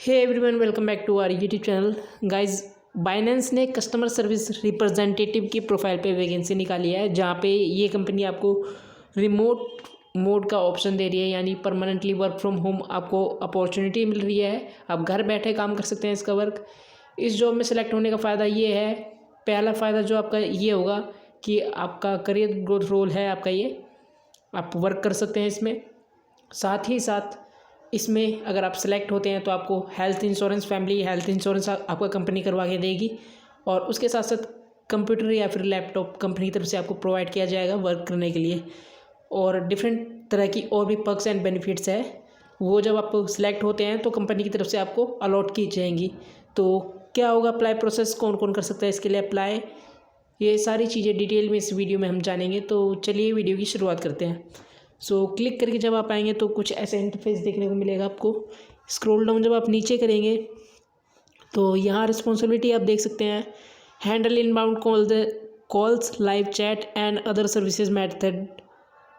Hey everyone, welcome back to our YouTube channel. Guys, Binance ने customer service representative की profile पे vacancy निकाली है, जहाँ पे ये कंपनी आपको रिमोट मोड का ऑप्शन दे रही है, यानी परमानेंटली वर्क फ्रॉम होम आपको अपॉर्चुनिटी मिल रही है। आप घर बैठे काम कर सकते हैं इसका वर्क। इस जॉब में सेलेक्ट होने का फ़ायदा ये है, पहला फ़ायदा जो आपका ये होगा कि आपका करियर ग्रोथ रोल है आपका, ये आप वर्क कर सकते हैं इसमें। साथ ही साथ इसमें अगर आप सेलेक्ट होते हैं तो आपको health insurance, family health insurance आपका कंपनी करवा के देगी, और उसके साथ साथ कंप्यूटर या फिर लैपटॉप कंपनी की तरफ से आपको प्रोवाइड किया जाएगा वर्क करने के लिए। और डिफरेंट तरह की और भी पर्क्स एंड बेनिफिट्स है, वो जब आप सिलेक्ट होते हैं तो कंपनी की तरफ से आपको अलॉट की जाएंगी। तो क्या होगा अप्लाई प्रोसेस, कौन कौन कर सकता है इसके लिए अप्लाई, ये सारी चीज़ें डिटेल में इस वीडियो में हम जानेंगे। तो चलिए वीडियो की शुरुआत करते हैं। क्लिक करके जब आप आएंगे तो कुछ ऐसा इंटरफेस देखने को मिलेगा आपको। स्क्रॉल डाउन जब आप नीचे करेंगे तो यहाँ रिस्पॉन्सिबिलिटी आप देख सकते हैं, handle inbound calls, live chat and other services method,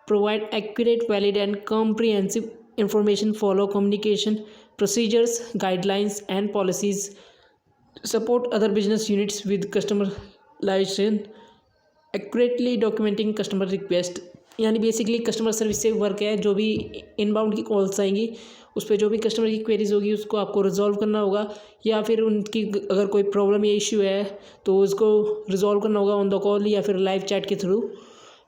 provide accurate, valid and comprehensive information, follow communication procedures, guidelines and policies, support other business units with customer licenses, accurately documenting customer request. यानी basically customer service से work है। जो भी inbound की calls आएंगी उस पर जो भी कस्टमर की क्वेरीज होगी उसको आपको रिजॉल्व करना होगा, या फिर उनकी अगर कोई प्रॉब्लम या इश्यू है तो उसको रिजॉल्व करना होगा ऑन द कॉल या फिर लाइव चैट के through.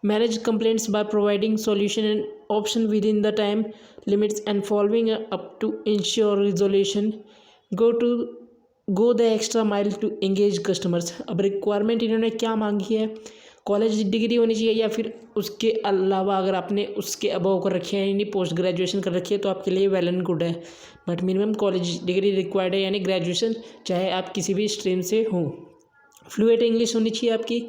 Manage complaints by providing solution and option within the time limits and following up to ensure resolution, go the extra mile to engage customers. अब requirement इन्होंने क्या मांगी है, college degree होनी चाहिए या फिर उसके अलावा अगर आपने उसके अबव कर रखी है, यानी पोस्ट ग्रेजुएशन कर रखी है तो आपके लिए वेल एंड गुड है, but minimum college degree required है, यानी ग्रेजुएशन, चाहे आप किसी भी स्ट्रीम से हों। फ्लुएंट इंग्लिश होनी चाहिए आपकी,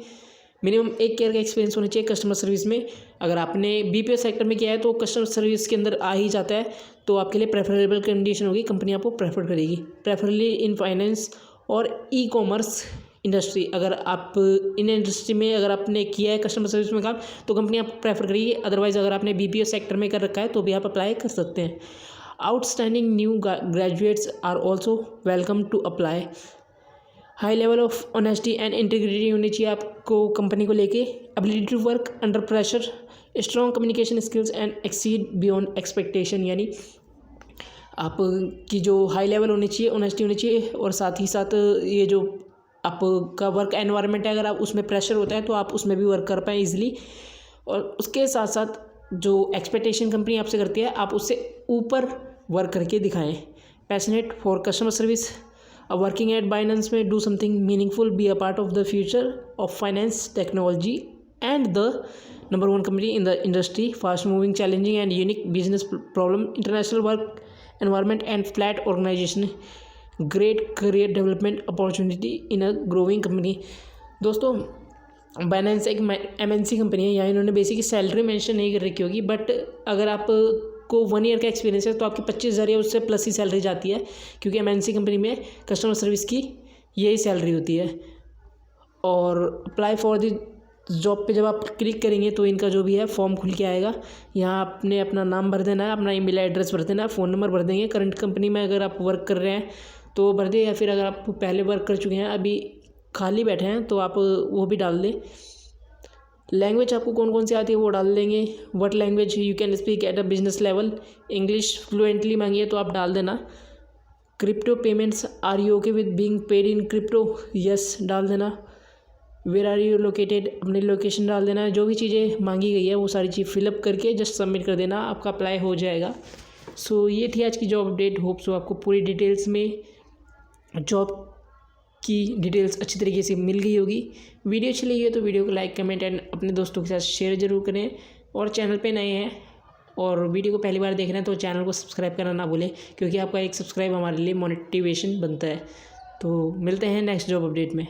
मिनिमम 1 ईयर का एक्सपीरियंस होना चाहिए कस्टमर सर्विस में। अगर आपने बीपीओ सेक्टर में किया है तो कस्टमर सर्विस के अंदर आ ही जाता है, तो आपके लिए प्रेफरेबल कंडीशन होगी, कंपनी आपको प्रेफर करेगी, प्रेफरली इन फाइनेंस और ई कॉमर्स इंडस्ट्री। अगर आप इन इंडस्ट्री में अगर आपने किया है कस्टमर सर्विस में काम तो कंपनी आपको प्रेफर करेगी। अदरवाइज अगर आपने बीपीओ सेक्टर में कर रखा है तो भी आप अप्लाई कर सकते हैं। Outstanding new graduates are also welcome to apply. High level of honesty and integrity होनी चाहिए आपको कंपनी को लेके। Ability to work under pressure, strong communication skills and exceed beyond expectation. यानी आपकी जो हाई लेवल होनी चाहिए, ऑनेस्टी होनी चाहिए, और साथ ही साथ ये जो आपका वर्क एनवायरनमेंट है अगर आप उसमें प्रेशर होता है तो आप उसमें भी वर्क कर पाएँ ईजिली। और उसके साथ साथ जो एक्सपेक्टेशन कंपनी आपसे करती है आप उससे ऊपर वर्क करके दिखाएं। Passionate for customer service, working at Binance में do something meaningful, be a part of the future of finance technology and the number 1 company in the industry, fast moving, challenging and unique business problem, international work environment and flat organization, great career development opportunity in a growing company. दोस्तों, Binance एक MNC company है, यहाँ इन्होंने basically salary mention नहीं कर रखी होगी, but अगर आपको 1 ईयर का एक्सपीरियंस है तो आपकी 25,000 या उससे प्लस ही सैलरी जाती है, क्योंकि एमएनसी कंपनी में कस्टमर सर्विस की यही सैलरी होती है। और अप्लाई फॉर द जॉब पे जब आप क्लिक करेंगे तो इनका जो भी है फॉर्म खुल के आएगा। यहाँ आपने अपना नाम भर देना है, अपना ईमेल एड्रेस भर देना है, फ़ोन नंबर भर देंगे, करंट कंपनी में अगर आप वर्क कर रहे हैं तो भर दें, या फिर अगर आप पहले वर्क कर चुके हैं अभी खाली बैठे हैं तो आप वो भी डाल दें। लैंग्वेज आपको कौन कौन सी आती है वो डाल देंगे। What language you can speak at a business level, English fluently मांगी है तो आप डाल देना। Crypto payments, are you okay with being paid in crypto, yes डाल देना। वेयर आर यू लोकेटेड, अपनी लोकेशन डाल देना है। जो भी चीज़ें मांगी गई है वो सारी चीज़ फिलअप करके जस्ट सबमिट कर देना, आपका अप्लाई हो जाएगा। ये थी आज की जॉब अपडेट। होप सो आपको पूरी डिटेल्स में जॉब की डिटेल्स अच्छी तरीके से मिल गई होगी। वीडियो अच्छी लगी है तो वीडियो को लाइक, कमेंट एंड अपने दोस्तों के साथ शेयर जरूर करें। और चैनल पे नए हैं और वीडियो को पहली बार देख रहे हैं तो चैनल को सब्सक्राइब करना ना भूलें, क्योंकि आपका एक सब्सक्राइब हमारे लिए मोटिवेशन बनता है। तो मिलते हैं नेक्स्ट जॉब अपडेट में।